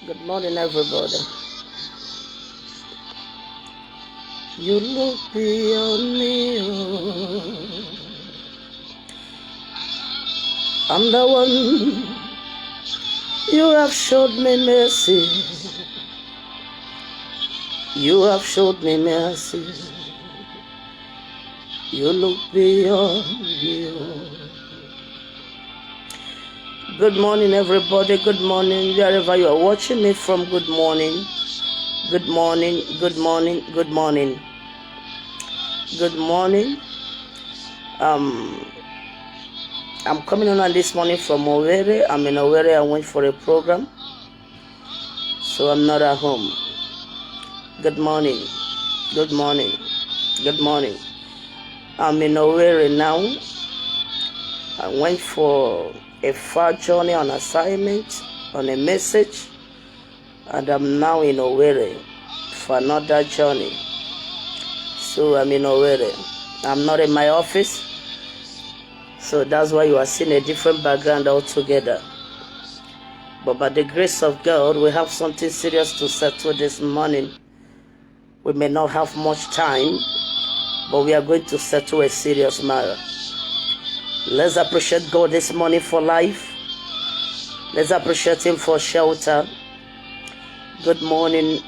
Good morning, everybody. You look beyond me. Oh. I'm the one. You have showed me mercy. You have showed me mercy. You look beyond me. Oh. Good morning, everybody. Good morning, wherever you are watching me from. Good morning. Good morning. Good morning. Good morning. Good morning. I'm coming on this morning from Owerri. I'm in Owerri. I went for a program, so I'm not at home. Good morning. Good morning. Good morning. I'm in Owerri now. I went for a far journey on assignment, on a message, and I'm now in Owerri for another journey. So I'm in Owerri. I'm not in my office, so that's why you are seeing a different background altogether. But by the grace of God, we have something serious to settle this morning. We may not have much time, but we are going to settle a serious matter. Let's appreciate God this morning for life. Let's appreciate Him for shelter. Good morning,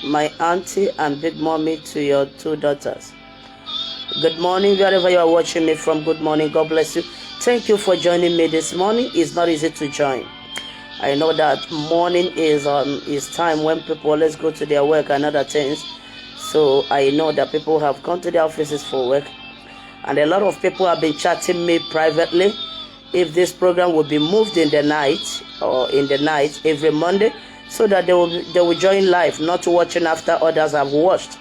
my auntie and big mommy, to your two daughters. Good morning, wherever you are watching me from. Good morning. God bless you. Thank you for joining me this morning. It's not easy to join. I know that morning is time when people always go to their work and other things. So I know that people have gone to their offices for work. And a lot of people have been chatting me privately if this program will be moved in the night or in the night every Monday, so that they will join live, not watching after others have watched.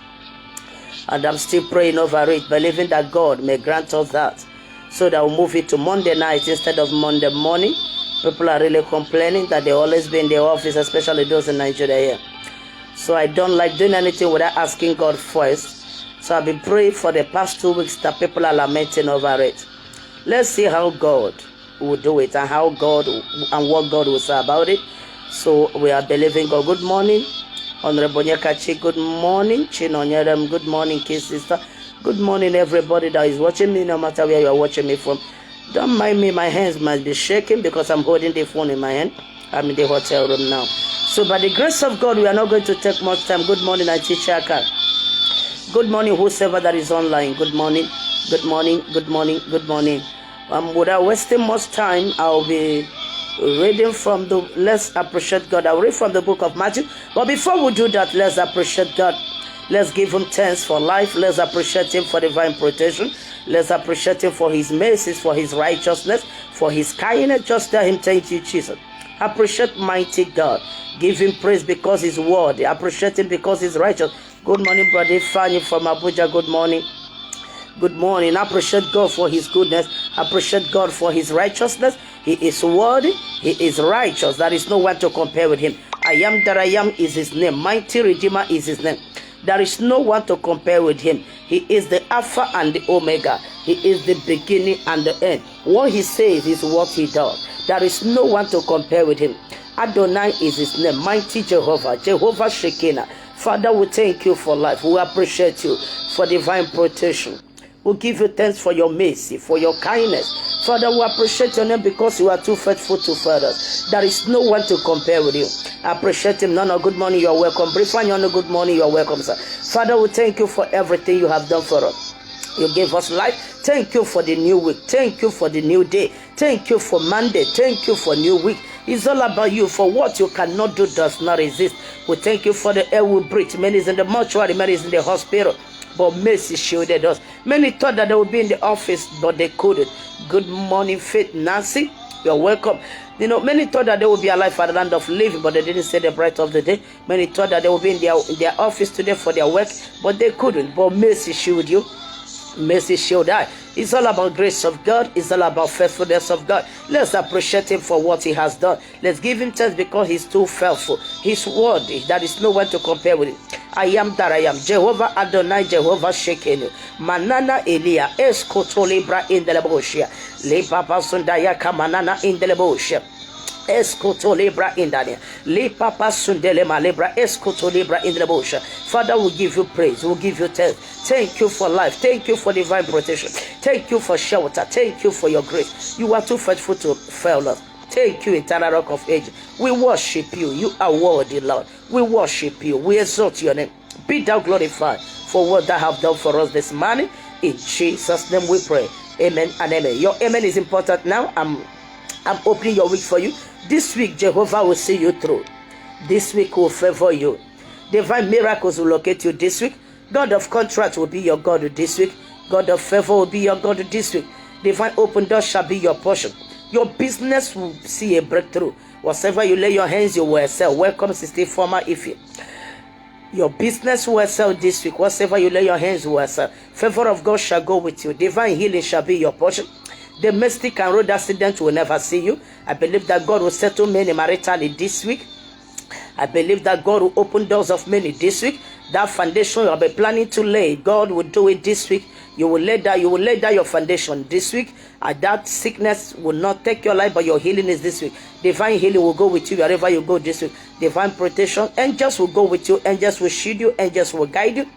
And I'm still praying over it, believing that God may grant us that, so that we'll move it to Monday night instead of Monday morning. People are really complaining that they always be in their office, especially those in Nigeria here. So I don't like doing anything without asking God first. So I've been praying for the past 2 weeks that people are lamenting over it. Let's see how God will do it and how God and what God will say about it. So we are believing God. Good morning, Honorable Nyakachi. Good morning, Chinonyerem. Good morning, Kiss Sister. Good morning, everybody that is watching me, no matter where you are watching me from. Don't mind me, my hands must be shaking because I'm holding the phone in my hand. I'm in the hotel room now. So by the grace of God, we are not going to take much time. Good morning, Auntie Chaka. Good morning, whoever that is online. Good morning, good morning, good morning, good morning. Without wasting much time, I'll be reading from the, let's appreciate God. I'll read from the book of Matthew. But before we do that, let's appreciate God. Let's give Him thanks for life. Let's appreciate Him for divine protection. Let's appreciate Him for His mercies, for His righteousness, for His kindness. Just tell Him, thank you, Jesus. Appreciate mighty God. Give Him praise because His word. Appreciate Him because He's righteous. Good morning, Brother Fanny from Abuja. Good morning. Good morning. Appreciate God for His goodness. Appreciate God for His righteousness. He is worthy. He is righteous. There is no one to compare with Him. I am that I am is His name. Mighty Redeemer is His name. There is no one to compare with Him. He is the Alpha and the Omega. He is the beginning and the end. What He says is what He does. There is no one to compare with Him. Adonai is His name. Mighty Jehovah. Jehovah Shekinah. Father, we thank you for life. We appreciate you for divine protection. We give you thanks for your mercy, for your kindness. Father, we appreciate your name because you are too faithful to fathers. There is no one to compare with you. I appreciate him. No, good morning, you are welcome. Briefly, good morning, you are welcome, sir. Father, we thank you for everything you have done for us. You gave us life. Thank you for the new week. Thank you for the new day. Thank you for Monday. Thank you for new week. It's all about you. For what you cannot do does not exist. We thank you for the air we breathe. Many is in the mortuary, many is in the hospital. But mercy shielded us. Many thought that they would be in the office, but they couldn't. Good morning, Faith Nancy. You're welcome. You know, many thought that they would be alive at the land of living, but they didn't say the bright of the day. Many thought that they would be in their office today for their work, but they couldn't. But mercy shielded you. Mercy shield I. It's all about grace of God. It's all about faithfulness of God. Let's appreciate Him for what He has done. Let's give Him thanks because He's too faithful. He's worthy. There is no one to compare with Him. I am that I am. Jehovah Adonai, Jehovah Shekinah. Manana Elia. Eskotolibra in the Leboshia. Le Papa Sundaya Kamanana in the Leboshia. Escoto libra in Dania. Le papa sundele ma libra escoto libra in the bush. Father, we give you praise. We'll give you thanks. Thank you for life. Thank you for divine protection. Thank you for shelter. Thank you for your grace. You are too faithful to fail us. Thank you, eternal rock of ages. We worship you. You are worthy, Lord. We worship you. We exalt your name. Be thou glorified for what thou have done for us this morning. In Jesus' name we pray. Amen and amen. Your amen is important now. I'm opening your week for you. This week, Jehovah will see you through. This week will favor you. Divine miracles will locate you this week. God of contract will be your God this week. God of favor will be your God this week. Divine open doors shall be your portion. Your business will see a breakthrough. Whatever you lay your hands, you will excel. Welcome, Sister Former Ife. Your business will excel this week. Whatever you lay your hands will excel. Favor of God shall go with you. Divine healing shall be your portion. Domestic and road accident will never see you. I believe that God will settle many maritally this week. I believe that God will open doors of many this week. That foundation you'll be planning to lay, God will do it this week. You will lay down your foundation this week. And that sickness will not take your life, but your healing is this week. Divine healing will go with you wherever you go this week. Divine protection, angels will go with you. Angels will shield you. Angels will guide you.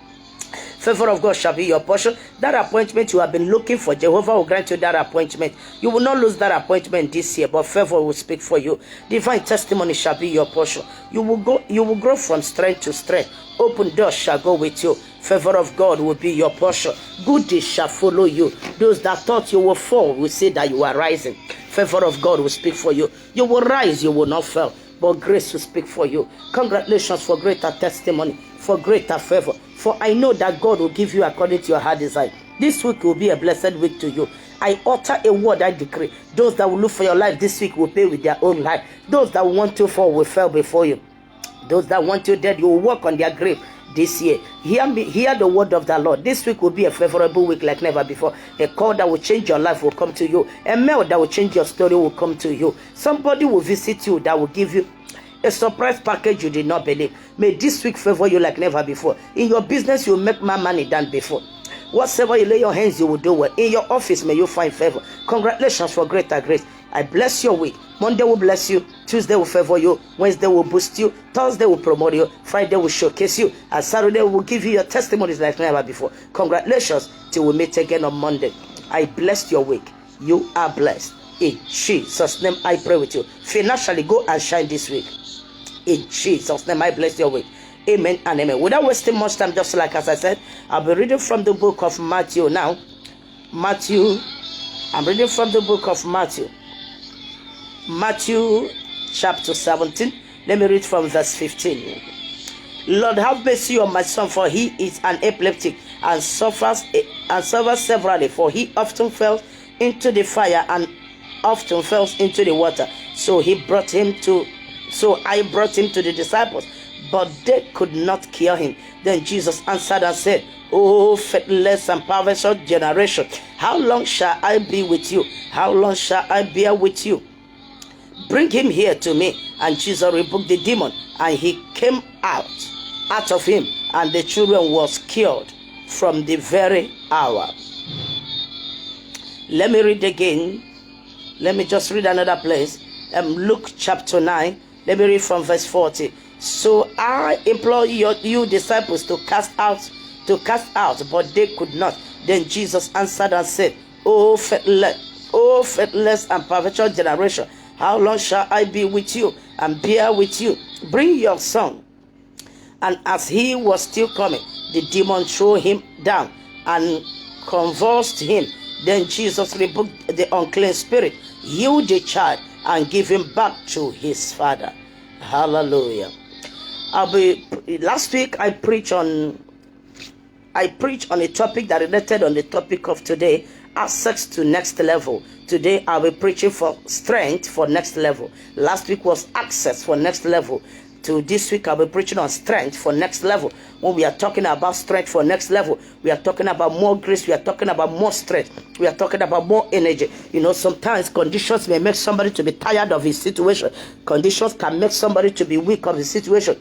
Favor of God shall be your portion. That appointment you have been looking for, Jehovah will grant you that appointment. You will not lose that appointment this year, but favor will speak for you. Divine testimony shall be your portion. You will grow from strength to strength. Open doors shall go with you. Favor of God will be your portion. Goodies shall follow you. Those that thought you will fall will say that you are rising. Favor of God will speak for you. You will rise, you will not fall, but grace will speak for you. Congratulations for greater testimony, for greater favor. For I know that God will give you according to your heart desire. This week will be a blessed week to you. I utter a word, I decree. Those that will look for your life this week will pay with their own life. Those that want you fall will fail before you. Those that want you dead, you will walk on their grave this year. Hear the word of the Lord. This week will be a favorable week like never before. A call that will change your life will come to you. A mail that will change your story will come to you. Somebody will visit you that will give you a surprise package you did not believe. May this week favor you like never before. In your business, you will make more money than before. Whatsoever you lay your hands, you will do well. In your office, may you find favor. Congratulations for greater grace. I bless your week. Monday will bless you. Tuesday will favor you. Wednesday will boost you. Thursday will promote you. Friday will showcase you. And Saturday will give you your testimonies like never before. Congratulations till we meet again on Monday. I bless your week. You are blessed. In Jesus' name, I pray with you. Financially, go and shine this week. In Jesus' name, I bless your week. Amen and amen. Without wasting much time, just like as I said, I'll be reading from the book of Matthew now. I'm reading from the book of Matthew. Matthew chapter 17. Let me read from verse 15. Lord, have mercy on my son, for he is an epileptic and suffers severally, for he often fell into the fire and often fell into the water. So I brought him to the disciples, but they could not cure him. Then Jesus answered and said, O faithless and perverse generation, how long shall I be with you? How long shall I bear with you? Bring him here to me. And Jesus rebuked the demon, and he came out of him, and the children was cured from the very hour. Let me read again. Let me just read another place. Luke chapter 9. Let me read from verse 40. So I implore you disciples to cast out, but they could not. Then Jesus answered and said, O faithless and perverse generation, how long shall I be with you and bear with you? Bring your son. And as he was still coming, the demon threw him down and convulsed him. Then Jesus rebuked the unclean spirit, healed the child, and gave him back to his father. Hallelujah. Last week I preached on a topic that related on the topic of today, access to next level. Today I'll be preaching for strength for next level. Last week was access for next level. To this week I'll be preaching on strength for next level. When we are talking about strength for next level, we are talking about more grace, we are talking about more strength, we are talking about more energy. You know, sometimes conditions may make somebody to be tired of his situation. Conditions can make somebody to be weak of his situation.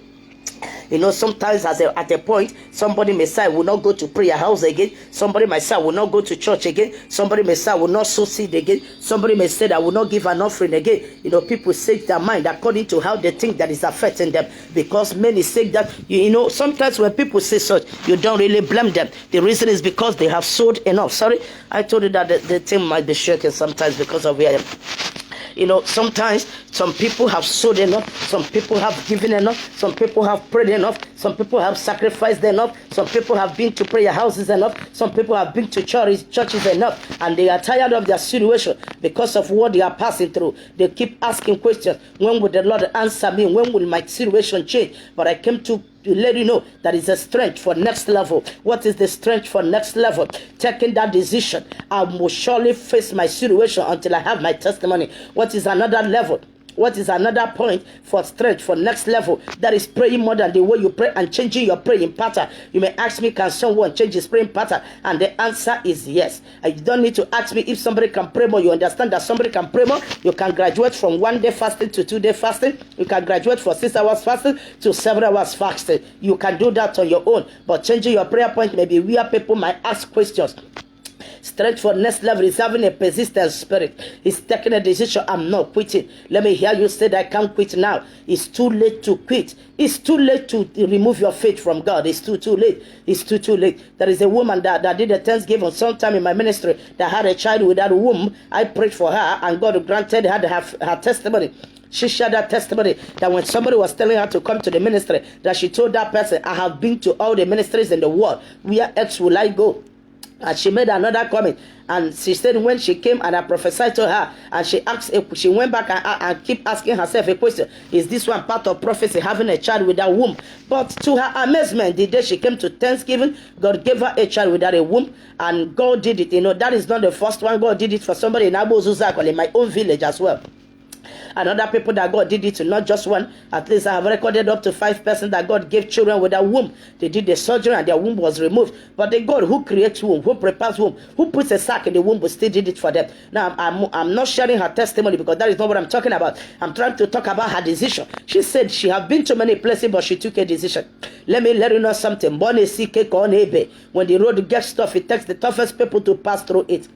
Sometimes at a point, somebody may say, I will not go to prayer house again. Somebody may say, I will not go to church again. Somebody may say, I will not sow seed again. Somebody may say, I will not give an offering again. People set their mind according to how they think that is affecting them. Because many say that, sometimes when people say such, you don't really blame them. The reason is because they have sowed enough. Sorry, I told you that the thing might be shaking sometimes because of where sometimes some people have sowed enough, some people have given enough, some people have prayed enough, some people have sacrificed enough, some people have been to prayer houses enough, some people have been to churches enough, and they are tired of their situation because of what they are passing through. They keep asking questions. When will the Lord answer me? When will my situation change? But I came to let you know that is a strength for next level. What is the strength for next level? Taking that decision. I will surely face my situation until I have my testimony. What is another level? What is another point for strength for next level? That is praying more than the way you pray and changing your praying pattern. You may ask me, can someone change his praying pattern? And the answer is yes. You don't need to ask me if somebody can pray more. You understand that somebody can pray more. You can graduate from 1 day fasting to 2 day fasting. You can graduate from 6 hours fasting to 7 hours fasting. You can do that on your own. But changing your prayer point may be where people might ask questions. Strength for next level is having a persistent spirit. It's taking a decision. I'm not quitting. Let me hear you say that I can't quit now. It's too late to quit. It's too late to remove your faith from God. It's too late. It's too late. There is a woman that did a Thanksgiving sometime in my ministry that had a child without a womb. I prayed for her and God granted her her testimony. She shared that testimony that when somebody was telling her to come to the ministry, that she told that person, I have been to all the ministries in the world. Where else will I go? And she made another comment, and she said when she came and I prophesied to her, and she went back and keep asking herself a question: is this one part of prophecy, having a child without womb? But to her amazement, the day she came to Thanksgiving, God gave her a child without a womb, and God did it. That is not the first one. God did it for somebody in Abo Zuzakol, in my own village as well. And other people that God did it to, not just one. At least I have recorded up to 5 persons that God gave children without womb. They did the surgery and their womb was removed. But the God who creates womb, who prepares womb, who puts a sack in the womb, still did it for them. Now, I'm not sharing her testimony because that is not what I'm talking about. I'm trying to talk about her decision. She said she have been to many places, but she took a decision. Let me let you know something. When the road gets tough, it takes the toughest people to pass through it.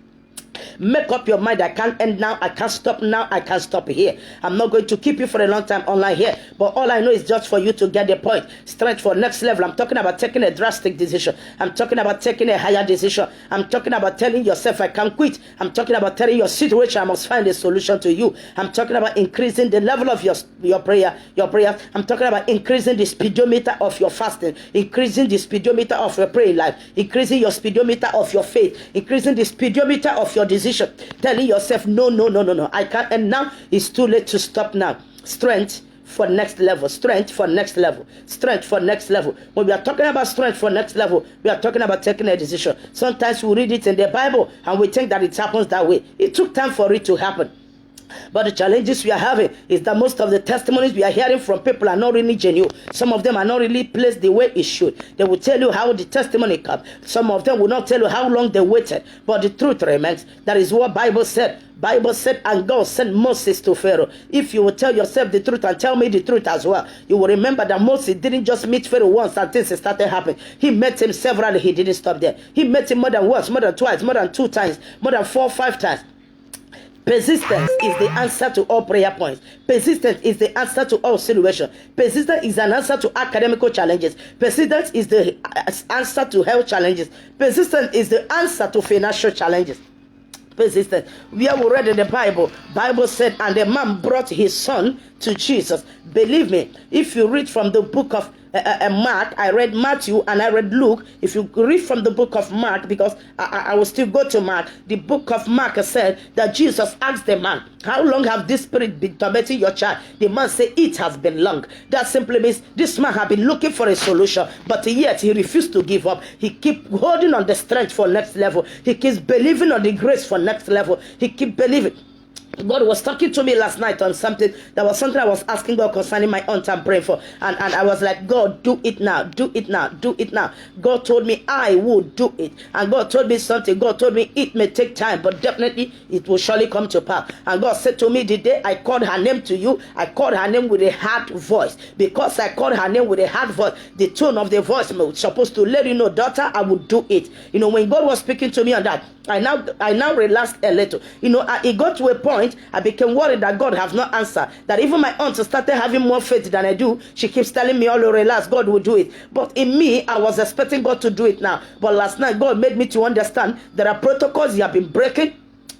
Make up your mind. I can't end now. I can't stop now. I can't stop here. I'm not going to keep you for a long time online here. But all I know is just for you to get the point. Strength for next level. I'm talking about taking a drastic decision. I'm talking about taking a higher decision. I'm talking about telling yourself I can't quit. I'm talking about telling your situation I must find a solution to you. I'm talking about increasing the level of your prayer. I'm talking about increasing the speedometer of your fasting. Increasing the speedometer of your praying life. Increasing your speedometer of your faith. Increasing the speedometer of your decision, telling yourself no, I can't, and now it's too late to stop now. Strength for next level. Strength for next level. Strength for next level. When we are talking about strength for next level, we are talking about taking a decision. Sometimes we read it in the Bible and we think that it happens that way. It took time for it to happen. But the challenges we are having is that most of the testimonies we are hearing from people are not really genuine. Some of them are not really placed the way it should. They will tell you how the testimony comes. Some of them will not tell you how long they waited. But the truth remains. That is what Bible said. Bible said, and God sent Moses to Pharaoh. If you will tell yourself the truth and tell me the truth as well, you will remember that Moses didn't just meet Pharaoh once and things started happening. He met him several. He didn't stop there. He met him more than once, more than twice, more than 2 times, more than 4 or 5 times. Persistence is the answer to all prayer points. Persistence is the answer to all situations. Persistence is an answer to academical challenges. Persistence is the answer to health challenges. Persistence is the answer to financial challenges. Persistence. We have read in the Bible said, and the man brought his son to Jesus. Believe me, if you read from the book of Mark, I read Matthew and I read Luke. If you read from the book of Mark, because I will still go to Mark, the book of Mark said that Jesus asked the man, how long have this spirit been tormenting your child? The man said, it has been long. That simply means this man had been looking for a solution, but yet he refused to give up. He kept holding on the strength for next level. He keeps believing on the grace for next level. He keeps believing. God was talking to me last night on something. There was something I was asking God concerning my aunt and praying for. And I was like, God, do it now, do it now, do it now. God told me I would do it. And God told me something. God told me it may take time, but definitely it will surely come to pass. And God said to me the day I called her name to you, I called her name with a hard voice. Because I called her name with a hard voice, the tone of the voice was supposed to let you know, daughter, I would do it. You know, when God was speaking to me on that, I now relaxed a little. You know, it got to a point I became worried that God has not answered. That even my aunt started having more faith than I do. She keeps telling me, "Oh, relax, God will do it." But in me, I was expecting God to do it now. But last night, God made me to understand there are protocols He have been breaking.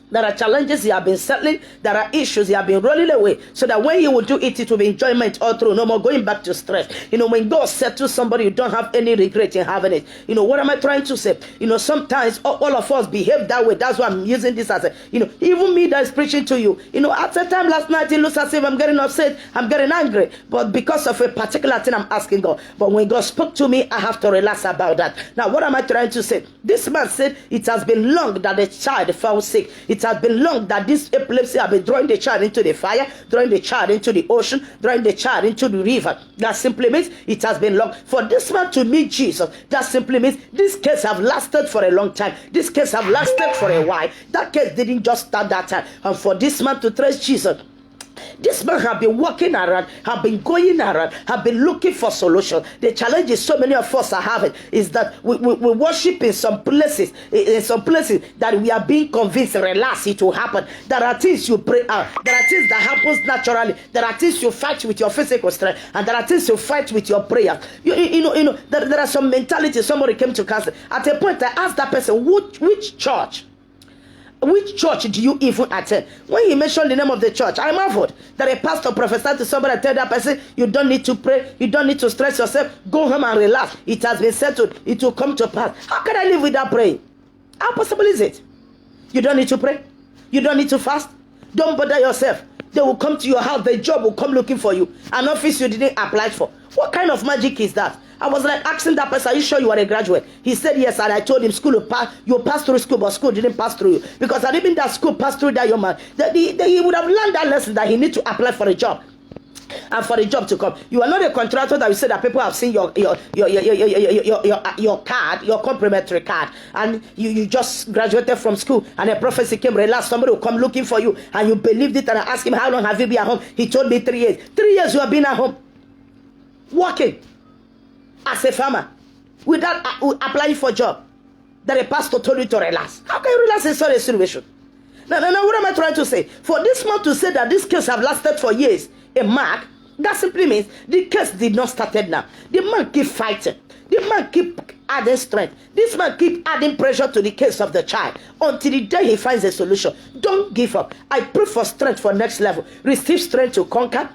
There are challenges He have been settling. There are issues He have been rolling away. So that when He will do it, it will be enjoyment all through. No more going back to stress. You know, when God settles somebody, you don't have any regret in having it. You know, what am I trying to say? You know, sometimes all of us behave that way. That's why I'm using this as a, you know, even me that is preaching to you. You know, at the time last night, it looks as if I'm getting upset. I'm getting angry. But because of a particular thing, I'm asking God. But when God spoke to me, I have to relax about that. Now, what am I trying to say? This man said it has been long that the child fell sick. It has been long that this epilepsy have been throwing the child into the fire, throwing the child into the ocean, throwing the child into the river. That simply means it has been long. For this man to meet Jesus, that simply means this case have lasted for a long time. This case have lasted for a while. That case didn't just start that time. And for this man to trace Jesus, this man have been walking around, have been going around, have been looking for solutions. The challenges so many of us are having is that we worship in some places that we are being convinced, relax, it will happen. There are things you pray out. There are things that happens naturally. There are things you fight with your physical strength, and there are things you fight with your prayer. You know, there are some mentalities. Somebody came to counsel. At a point, I asked that person, which church? Which church do you even attend? When he mentioned the name of the church, I marveled that a pastor prophesied to somebody and tell that person, you don't need to pray, you don't need to stress yourself, go home and relax. It has been settled, it will come to pass. How can I live without praying? How possible is it? You don't need to pray, you don't need to fast, don't bother yourself. They will come to your house, the job will come looking for you, an office you didn't apply for. What kind of magic is that? I was like asking that person, are you sure you are a graduate? He said yes, and I told him school you passed through school, but school didn't pass through you. Because had it been that school passed through that young man, he would have learned that lesson that he need to apply for a job. And for the job to come, you are not a contractor that will say that people have seen your card, your complimentary card, and you just graduated from school, and a prophecy came, relax, somebody will come looking for you, and you believed it, and I asked him, how long have you been at home? He told me 3 years. 3 years you have been at home, working as a farmer, without applying for a job, that a pastor told you to relax. How can you relax in such a situation? Now, what am I trying to say? For this man to say that this case have lasted for years, a mark, that simply means the case did not started now. The man keep fighting. The man keep adding strength. This man keep adding pressure to the case of the child until the day he finds a solution. Don't give up. I pray for strength for next level. Receive strength to conquer,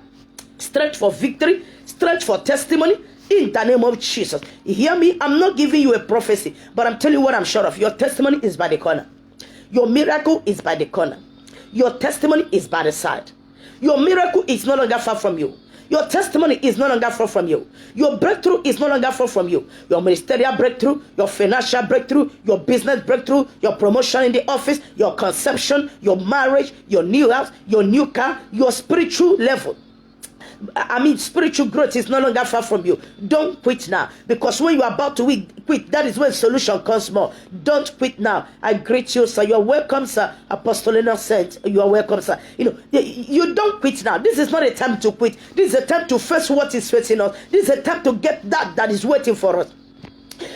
strength for victory, strength for testimony. In the name of Jesus. You hear me? I'm not giving you a prophecy, but I'm telling you what I'm sure of. Your testimony is by the corner. Your miracle is by the corner. Your testimony is by the side. Your miracle is no longer far from you. Your testimony is no longer far from you. Your breakthrough is no longer far from you. Your ministerial breakthrough, your financial breakthrough, your business breakthrough, your promotion in the office, your conception, your marriage, your new house, your new car, your spiritual level. Spiritual growth is no longer far from you. Don't quit now, because when you are about to quit, that is when solution comes more. Don't quit now. I greet you, sir. You are welcome, sir. Apostolina Saint, you are welcome, sir. You don't quit now. This is not a time to quit. This is a time to face what is facing us. This is a time to get that is waiting for us.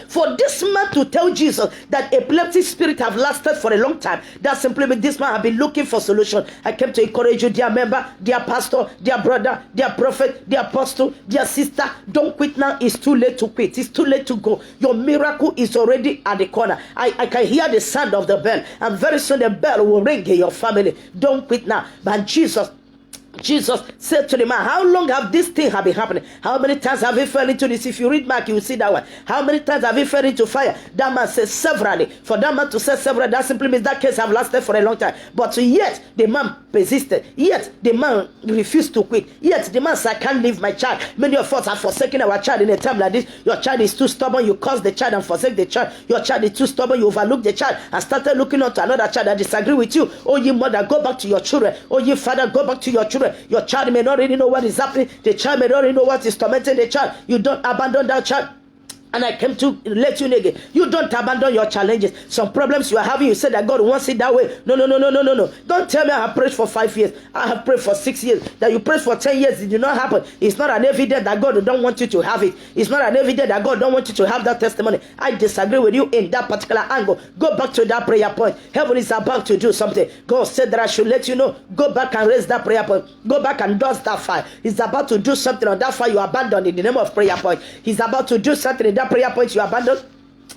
For this man to tell Jesus that epileptic spirit have lasted for a long time, that simply means this man have been looking for solution. I came to encourage you, dear member, dear pastor, dear brother, dear prophet, dear apostle, dear sister. Don't quit now. It's too late to quit. It's too late to go. Your miracle is already at the corner. I can hear the sound of the bell, and very soon the bell will ring in your family. Don't quit now. But Jesus Jesus said to the man, how long have this thing have been happening? How many times have you fell into this? If you read Mark, you will see that one. How many times have you fell into fire? That man said severally. For that man to say severally, that simply means that case have lasted for a long time. But yet, the man persisted. Yet, the man refused to quit. Yet, the man said, I can't leave my child. Many of us have forsaken our child in a time like this. Your child is too stubborn. You curse the child and forsake the child. Your child is too stubborn. You overlook the child and started looking on to another child that disagree with you. Oh, ye mother, go back to your children. Oh, ye father, go back to your children. Your child may not really know what is happening. The child may not really know what is tormenting the child. You don't abandon that child. And I came to let you know again. You don't abandon your challenges. Some problems you are having, you say that God wants it that way. No. Don't tell me I have prayed for 5 years. I have prayed for 6 years. That you prayed for 10 years, it did not happen. It's not an evidence that God don't want you to have it. It's not an evidence that God don't want you to have that testimony. I disagree with you in that particular angle. Go back to that prayer point. Heaven is about to do something. God said that I should let you know. Go back and raise that prayer point. Go back and dust that fire. He's about to do something on that fire you abandoned in the name of prayer point. He's about to do something in that prayer point you abandoned.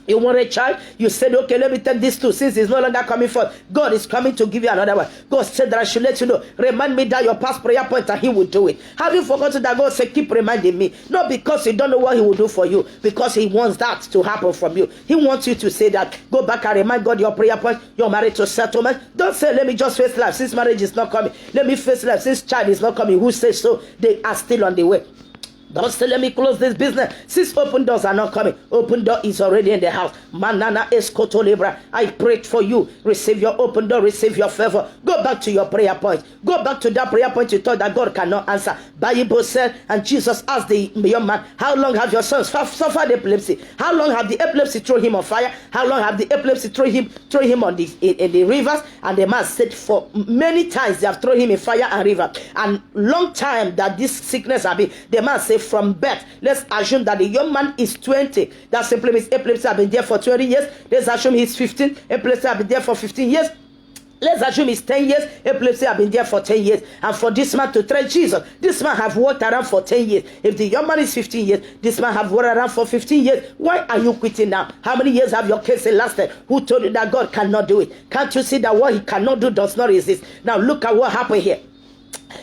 You want a child? You said, okay, let me take this too. Since it's no longer coming forth, God is coming to give you another one. God said that I should let you know. Remind me that your past prayer point and He will do it. Have you forgotten that God said, keep reminding me? Not because you don't know what He will do for you, because He wants that to happen from you. He wants you to say that. Go back and remind God your prayer point, your marriage to settlement. Don't say, let me just face life since marriage is not coming. Let me face life since child is not coming. Who says so? They are still on the way. Don't say, let me close this business. Since open doors are not coming, open door is already in the house. Manana Escoto Libra. I prayed for you. Receive your open door, receive your favor. Go back to your prayer point. Go back to that prayer point you thought that God cannot answer. Bible said, and Jesus asked the young man, how long have your sons suffered epilepsy? How long have the epilepsy thrown him on fire? How long have the epilepsy thrown him on in the rivers? And the man said, for many times they have thrown him in fire and river. And long time that this sickness have been. The man said, from birth. Let's assume that the young man is 20. That simply means epilepsy have been there for 20 years. Let's assume he's 15. Epilepsy have been there for 15 years. Let's assume it's 10 years. Epilepsy have been there for 10 years. And for this man to try Jesus, this man have walked around for 10 years. If the young man is 15 years, this man have walked around for 15 years. Why are you quitting now? How many years have your case lasted? Who told you that God cannot do it? Can't you see that what He cannot do does not exist? Now look at what happened here.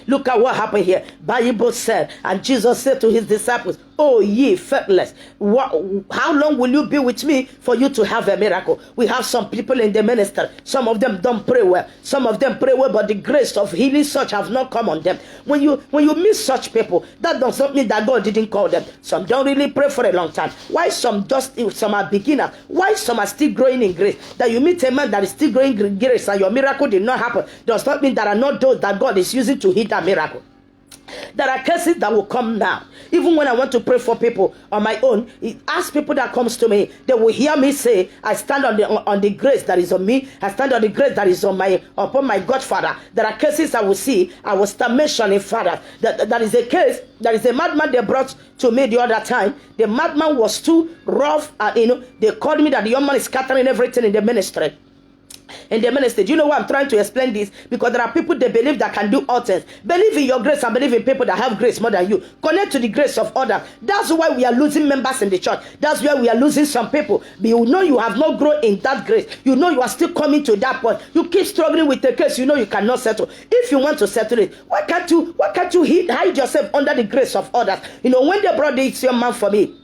Look at what happened here. Bible said, and Jesus said to His disciples, oh ye faithless, how long will you be with me for you to have a miracle? We have some people in the ministry. Some of them don't pray well. Some of them pray well, but the grace of healing such have not come on them. When you meet such people, that does not mean that God didn't call them. Some don't really pray for a long time. Why some are beginners? Why some are still growing in grace? That you meet a man that is still growing in grace and your miracle did not happen, does not mean that are not those that God is using to hit that miracle. There are cases that will come now. Even when I want to pray for people on my own, ask people that comes to me, they will hear me say, I stand on the grace that is on me. I stand on the grace that is upon my Godfather. There are cases I will see. I will start mentioning Father. That is a case. There is a madman they brought to me the other time. The madman was too rough. They called me that the young man is scattering everything in the ministry. In the ministry, do you know why I'm trying to explain this? Because there are people they believe that can do all things. Believe in your grace and believe in people that have grace more than you. Connect to the grace of others. That's why we are losing members in the church. That's why we are losing some people. But you know you have not grown in that grace. You know you are still coming to that point. You keep struggling with the case. You know you cannot settle. If you want to settle it, why can't you hide yourself under the grace of others? When they brought this young man for me,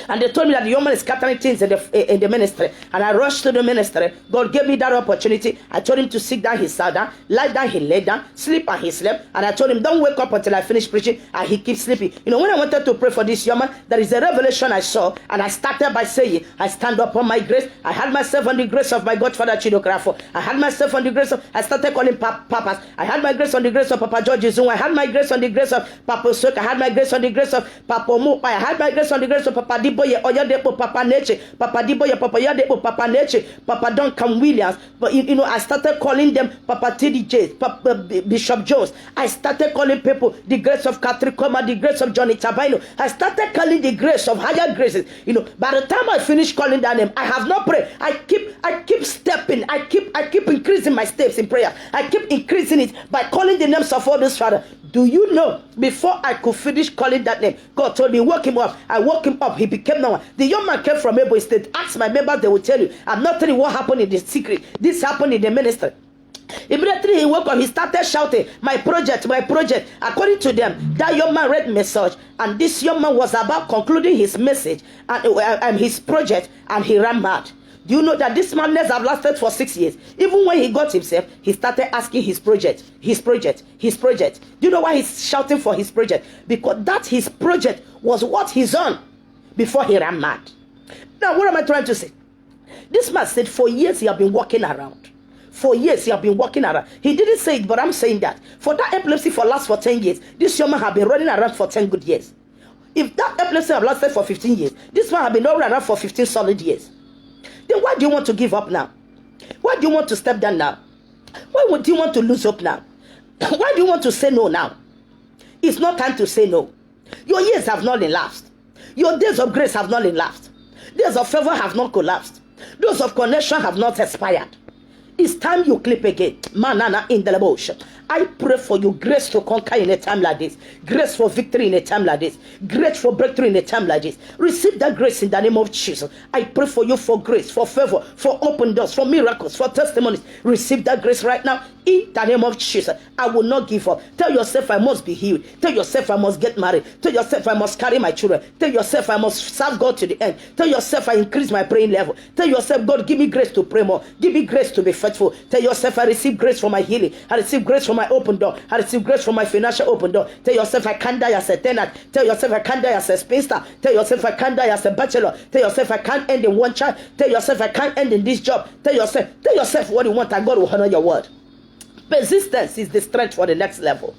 and they told me that the young man is scattering things in the ministry. And I rushed to the ministry. God gave me that opportunity. I told him to sit down, he sat down. Lie down, he lay down. Sleep, and he slept. And I told him, don't wake up until I finish preaching. And he keeps sleeping. When I wanted to pray for this young man, there is a revelation I saw. And I started by saying, I stand upon my grace. I had myself on the grace of my Godfather Chidokrafo. I had myself on the grace of, I started calling papas. I had my grace on the grace of Papa George Zoom. I had my grace on the grace of Papa Soka. I had my grace on the grace of Papa Mo. I had my grace on the grace of Papa Diboye Oyadepo Papa Neche, Papa Diboye Papa Yadepo Papa Neche, Papa Duncan Williams. But I started calling them Papa TDJ, Papa Bishop Jones. I started calling people the grace of Catherine Coma, the grace of Johnny Tabaino. I started calling the grace of higher graces. By the time I finished calling that name, I have not prayed. I keep stepping. I keep increasing my steps in prayer. I keep increasing it by calling the names of all those Father. Do you know, before I could finish calling that name, God told me, woke him up. I woke him up. He became no one. The young man came from Ebo State. Ask my members, they will tell you. I'm not telling you what happened in the secret. This happened in the ministry. Immediately he woke up, he started shouting, my project, my project. According to them, that young man read message, and this young man was about concluding his message and his project, and he ran mad. Do you know that this madness have lasted for 6 years? Even when he got himself, he started asking his project, his project, his project. Do you know why he's shouting for his project? Because that his project was what he's on before he ran mad. Now, what am I trying to say? This man said for years he had been walking around. For years he had been walking around. He didn't say it, but I'm saying that. For that epilepsy last for 10 years, this young man had been running around for 10 good years. If that epilepsy had lasted for 15 years, this man had been running around for 15 solid years. Then why do you want to give up now? Why do you want to step down now? Why would you want to lose hope now? Why do you want to say no now? It's not time to say no. Your years have not elapsed. Your days of grace have not elapsed. Days of favor have not collapsed. Those of connection have not expired. It's time you clip again. Manana in the bush. I pray for you grace to conquer in a time like this. Grace for victory in a time like this. Grace for breakthrough in a time like this. Receive that grace in the name of Jesus. I pray for you for grace, for favor, for open doors, for miracles, for testimonies. Receive that grace right now in the name of Jesus. I will not give up. Tell yourself I must be healed. Tell yourself I must get married. Tell yourself I must carry my children. Tell yourself I must serve God to the end. Tell yourself I increase my praying level. Tell yourself, God, give me grace to pray more. Give me grace to be faithful. Tell yourself I receive grace for my healing. I receive grace for my open door. I receive grace for my financial open door. Tell yourself I can't die as a tenant. Tell yourself I can't die as a spinster. Tell yourself I can't die as a bachelor. Tell yourself I can't end in one child. Tell yourself I can't end in this job. Tell yourself what you want, and God will honor your word. Persistence is the strength for the next level.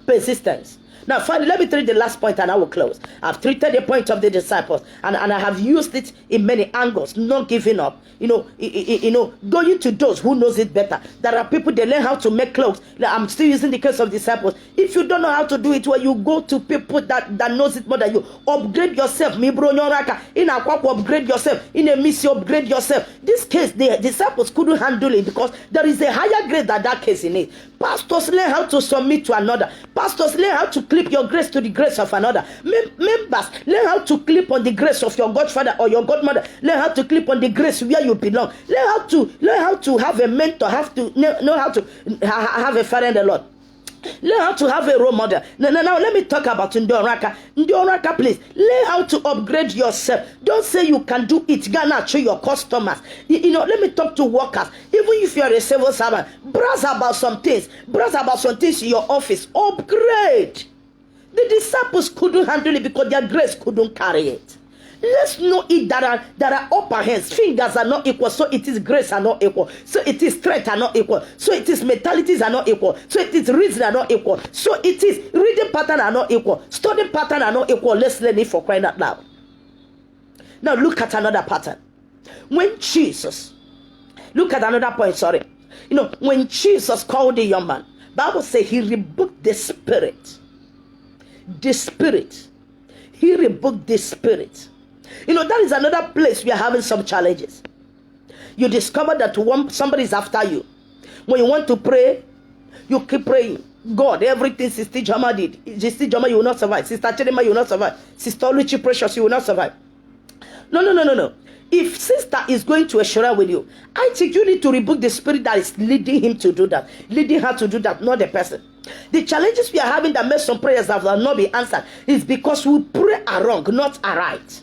Persistence. Now, finally, let me treat the last point and I will close. I've treated the point of the disciples and I have used it in many angles, not giving up. Going to those who knows it better. There are people, they learn how to make clothes. I'm still using the case of disciples. If you don't know how to do it, well, you go to people that knows it more than you. Upgrade yourself. Upgrade yourself. In a mission, upgrade yourself. This case, the disciples couldn't handle it because there is a higher grade than that case in it. Pastors learn how to submit to another. Pastors learn how to clip your grace to the grace of another. Members learn how to clip on the grace of your godfather or your godmother. Learn how to clip on the grace where you belong. Learn how to have a mentor. Have to know how to have a father in the Lord. Learn how to have a role model. Now let me talk about Ndoraka. Ndoraka, please. Learn how to upgrade yourself. Don't say you can do it. Gonna show your customers. Let me talk to workers. Even if you are a civil servant, browse about some things. Browse about some things in your office. Upgrade. The disciples couldn't handle it because their grace couldn't carry it. Let's know it that are upper hands. Fingers are not equal, so it is grace are not equal. So it is strength are not equal. So it is mentalities are not equal. So it is reason are not equal. So it is reading pattern are not equal. Studying pattern are not equal. Let's learn it for crying out loud. Now look at another pattern. When Jesus, look at another point, sorry. When Jesus called the young man, Bible says he rebuked the spirit. The spirit. He rebuked the spirit. That is another place we are having some challenges. You discover that somebody is after you. When you want to pray, you keep praying. God, everything Sister Jama did. Sister Jama, you will not survive. Sister Chidema, you will not survive. Sister Oluchi Precious, you will not survive. No. If sister is going to a shura with you, I think you need to rebuke the spirit that is leading him to do that. Leading her to do that, not the person. The challenges we are having that make some prayers that will not be answered is because we pray wrong, not right.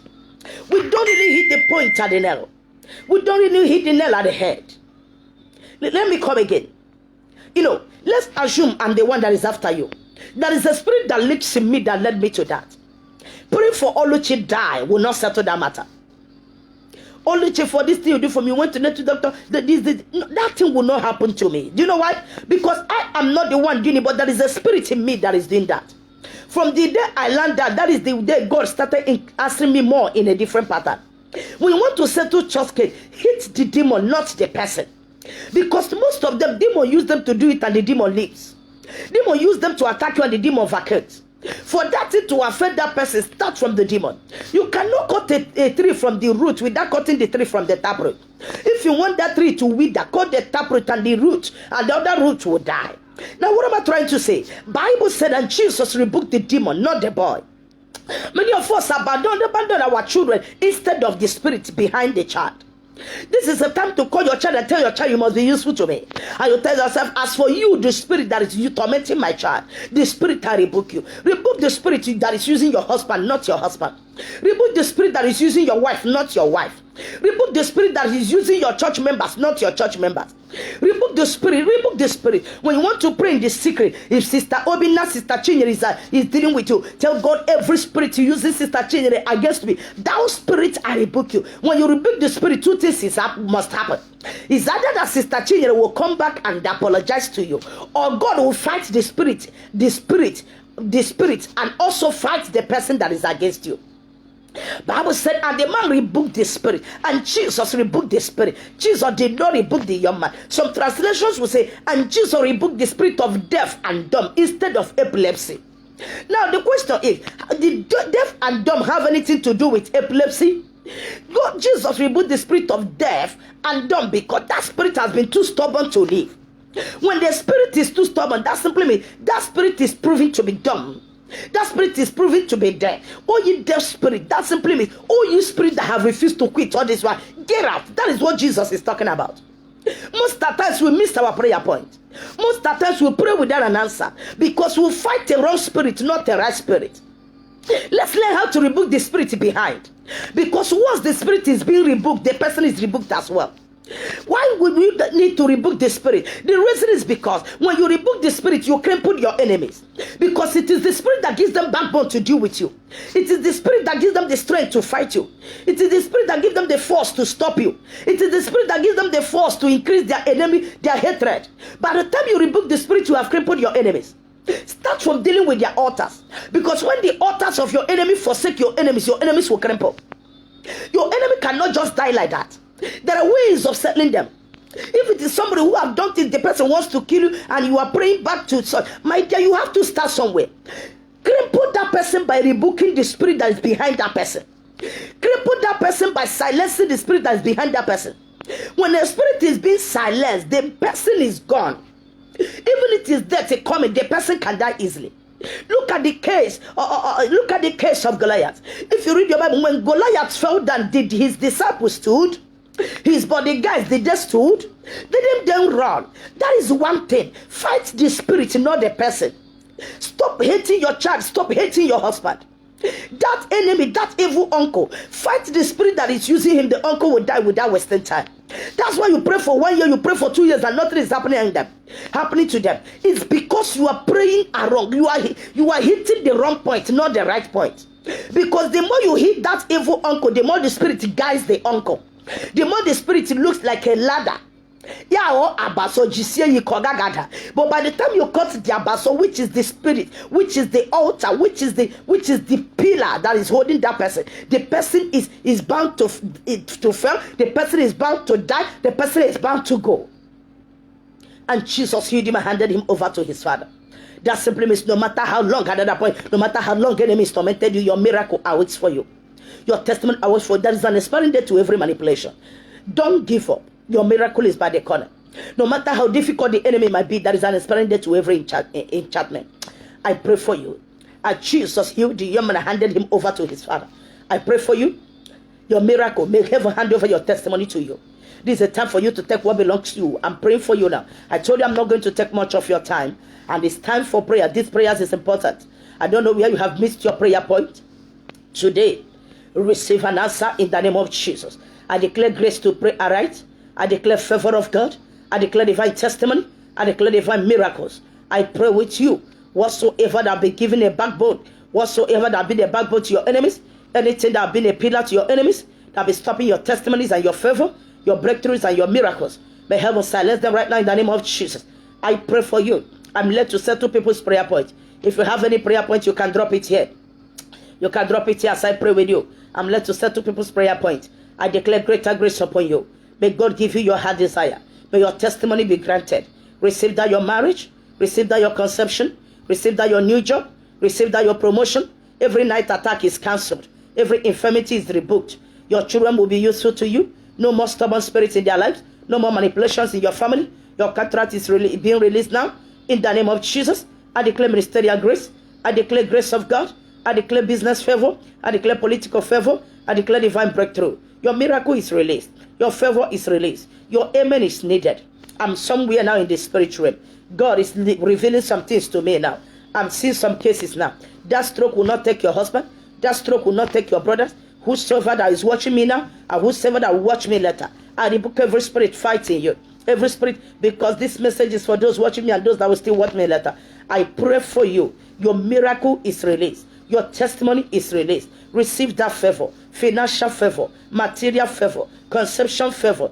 We don't really hit the point at the nail. We don't really hit the nail at the head. Let me come again. Let's assume I'm the one that is after you. There is a spirit that lives in me that led me to that. Pray for Oluchi die will not settle that matter. Oluchi, for this thing you do for me, you went to the doctor, that thing will not happen to me. Do you know why? Because I am not the one doing it, but there is a spirit in me that is doing that. From the day I learned that is the day God started answering me more in a different pattern. When you want to settle church case, hit the demon, not the person. Because most of them, demon use them to do it and the demon leaves. Demon use them to attack you and the demon vacates. For that thing to affect that person, start from the demon. You cannot cut a tree from the root without cutting the tree from the taproot. If you want that tree to wither, cut the taproot and the root, and the other root will die. Now what am I trying to say? Bible said, and Jesus rebuked the demon, not the boy. Many of us abandon our children instead of the spirit behind the child. This is a time to call your child and tell your child you must be useful to me. And you tell yourself, as for you, the spirit that is you tormenting my child, the spirit I rebuke you. Rebuke the spirit that is using your husband, not your husband. Rebuke the spirit that is using your wife, not your wife. Rebuke the spirit that is using your church members, not your church members. Rebuke the spirit, rebuke the spirit. When you want to pray in the secret, if Sister Obina, Sister Chinyere is dealing with you, tell God every spirit using Sister Chinyere against me, thou spirit, I rebuke you. When you rebuke the spirit, two things must happen. It's either that Sister Chinyere will come back and apologize to you, or God will fight the spirit, and also fight the person that is against you. Bible said, and the man rebuked the spirit, and Jesus rebuked the spirit. Jesus did not rebuke the young man. Some translations will say, and Jesus rebuked the spirit of deaf and dumb instead of epilepsy. Now the question is, did deaf and dumb have anything to do with epilepsy? God, Jesus rebuked the spirit of deaf and dumb because that spirit has been too stubborn to live. When the spirit is too stubborn, that simply means that spirit is proving to be dumb. That spirit is proving to be dead. Oh, you deaf spirit, that simply means, oh, you spirit that have refused to quit all this while, get out. That is what Jesus is talking about. Most of the times we miss our prayer point. Most of the times we pray without an answer because we fight the wrong spirit, not the right spirit. Let's learn how to rebuke the spirit behind. Because once the spirit is being rebuked, the person is rebuked as well. Why would we need to rebuke the spirit? The reason is because when you rebuke the spirit, you cripple your enemies. Because it is the spirit that gives them backbone to deal with you. It is the spirit that gives them the strength to fight you. It is the spirit that gives them the force to stop you. It is the spirit that gives them the force to increase their enemy, their hatred. By the time you rebuke the spirit, you have crippled your enemies. Start from dealing with their altars. Because when the altars of your enemy forsake your enemies will crumble. Your enemy cannot just die like that. There are ways of settling them. If it is somebody who have done it, the person wants to kill you and you are praying back to it, my dear, you have to start somewhere. Cripple that person by rebuking the spirit that is behind that person. Cripple that person by silencing the spirit that is behind that person. When the spirit is being silenced, the person is gone. Even if it is death coming, the person can die easily. Look at the case. Look at the case of Goliath. If you read your Bible, when Goliath fell down, did his disciples stood? His bodyguards, did they stood? They didn't run. That is one thing. Fight the spirit, not the person. Stop hating your child. Stop hating your husband. That enemy, that evil uncle, fight the spirit that is using him. The uncle will die without wasting time. That's why you pray for 1 year, you pray for 2 years, and nothing is happening to them. It's because you are praying wrong. You are hitting the wrong point, not the right point. Because the more you hit that evil uncle, the more the spirit guides the uncle. The more the spirit looks like a ladder. But by the time you cut the abaso, which is the spirit, which is the altar, which is the pillar that is holding that person, the person is bound to fail, the person is bound to die, the person is bound to go. And Jesus healed him and handed him over to his father. That simply means no matter how long, at that point, no matter how long enemies tormented you, your miracle awaits for you. Your testimony awaits for you. There is an expiring date to every manipulation. Don't give up. Your miracle is by the corner. No matter how difficult the enemy might be, there is an expiring date to every enchantment. I pray for you. As Jesus healed the young man and handed him over to his father, I pray for you. Your miracle, may heaven hand over your testimony to you. This is a time for you to take what belongs to you. I'm praying for you now. I told you I'm not going to take much of your time. And it's time for prayer. This prayer is important. I don't know where you have missed your prayer point. Today, receive an answer in the name of Jesus. I declare grace to pray aright. I declare favor of God. I declare divine testimony. I declare divine miracles. I pray with you. Whatsoever that be given a backbone, whatsoever that be a backbone to your enemies, anything that be a pillar to your enemies, that be stopping your testimonies and your favor, your breakthroughs and your miracles, may heaven silence them right now in the name of Jesus. I pray for you. I'm led to settle people's prayer point. If you have any prayer point, you can drop it here. You can drop it here as I pray with you. I'm led to settle people's prayer point. I declare greater grace upon you. May God give you your heart desire. May your testimony be granted. Receive that your marriage. Receive that your conception. Receive that your new job. Receive that your promotion. Every night attack is cancelled. Every infirmity is rebuked. Your children will be useful to you. No more stubborn spirits in their lives. No more manipulations in your family. Your contract is being released now. In the name of Jesus, I declare ministerial grace. I declare grace of God. I declare business favor. I declare political favor. I declare divine breakthrough. Your miracle is released. Your favor is released. Your amen is needed. I'm somewhere now in the spirit realm. God is revealing some things to me now. I'm seeing some cases now. That stroke will not take your husband. That stroke will not take your brothers. Whosoever that is watching me now, and whosoever that will watch me later, I rebuke every spirit fighting you. Every spirit, because this message is for those watching me and those that will still watch me later. I pray for you. Your miracle is released. Your testimony is released. Receive that favor. Financial favor. Material favor. Conception favor.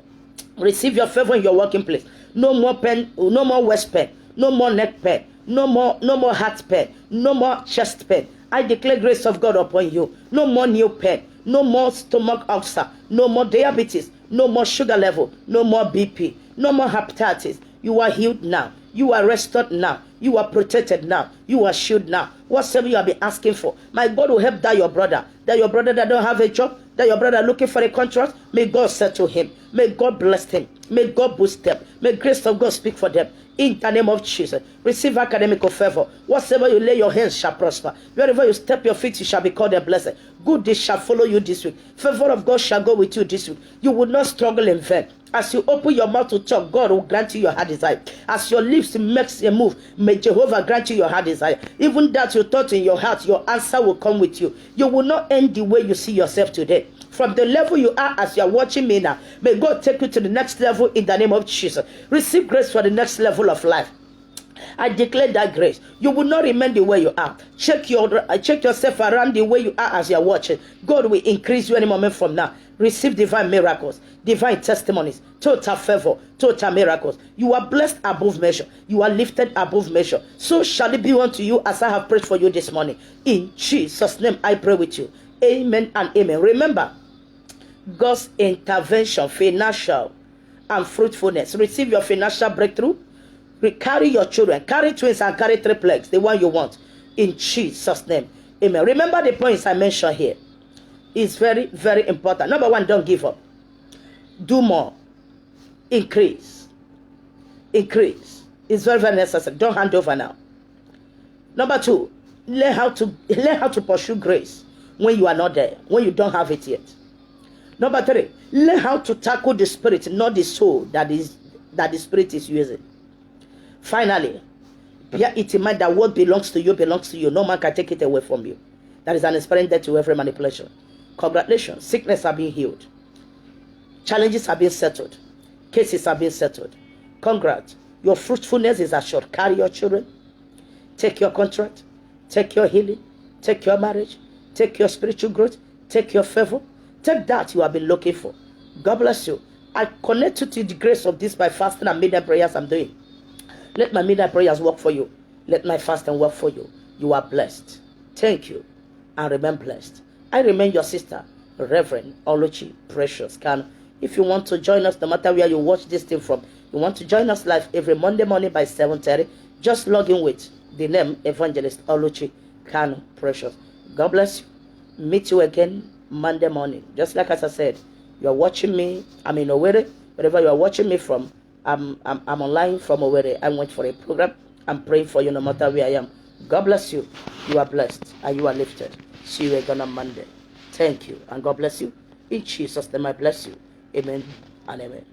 Receive your favor in your working place. No more pen, no more waist pain, no more neck pain, no more heart pain, no more chest pain. I declare grace of God upon you. No more new pain, no more stomach ulcer, no more diabetes, no more sugar level, no more BP, no more hepatitis. You are healed now. You are restored now. You are protected now. You are shielded now. Whatever you have been asking for, my God will help that your brother that don't have a job, that your brother looking for a contract, may God settle him. May God bless him. May God boost them. May grace of God speak for them. In the name of Jesus, receive academical favor. Whatsoever you lay your hands shall prosper. Wherever you step your feet, you shall be called a blessing. Good days shall follow you this week. Favor of God shall go with you this week. You will not struggle in vain. As you open your mouth to talk, God will grant you your heart desire. As your lips makes a move, may Jehovah grant you your heart desire. Even that you thought in your heart, your answer will come with you. You will not end the way you see yourself today. From the level you are as you are watching me now, may God take you to the next level in the name of Jesus. Receive grace for the next level of life. I declare that grace. You will not remain the way you are. Check yourself around the way you are as you are watching. God will increase you any moment from now. Receive divine miracles, divine testimonies, total favor, total miracles. You are blessed above measure. You are lifted above measure. So shall it be unto you as I have prayed for you this morning. In Jesus' name I pray with you. Amen and amen. Remember, God's intervention, financial and fruitfulness. Receive your financial breakthrough. Carry your children. Carry twins and carry triplets, the one you want. In Jesus' name. Amen. Remember the points I mentioned here. It's very, very important. Number one, don't give up. Do more. Increase. Increase. It's very, very necessary. Don't hand over now. Number two, learn how to pursue grace when you are not there, when you don't have it yet. Number three, learn how to tackle the spirit, not the soul that the spirit is using. Finally, bear it in mind that what belongs to you belongs to you. No man can take it away from you. That is an experience death to every manipulation. Congratulations, sickness are being healed. Challenges are being settled. Cases are being settled. Congrats, your fruitfulness is assured. Carry your children. Take your contract. Take your healing. Take your marriage. Take your spiritual growth. Take your favor. Take that you have been looking for. God bless you. I connect you to the grace of this by fasting and midnight prayers I'm doing. Let my midnight prayers work for you. Let my fasting work for you. You are blessed. Thank you. And remain blessed. I remain your sister, Reverend Oluchi Precious Kanu. If you want to join us, no matter where you watch this thing from, you want to join us live every Monday morning by 7:30, just log in with the name Evangelist Oluchi Kanu Precious. God bless you. Meet you again Monday morning. Just like as I said, you are watching me. I'm in Owerri. Wherever you are watching me from, I'm online from Owerri. I went for a program. I'm praying for you no matter where I am. God bless you. You are blessed and you are lifted. See you again on Monday. Thank you and God bless you. In Jesus' name I bless you. Amen and amen.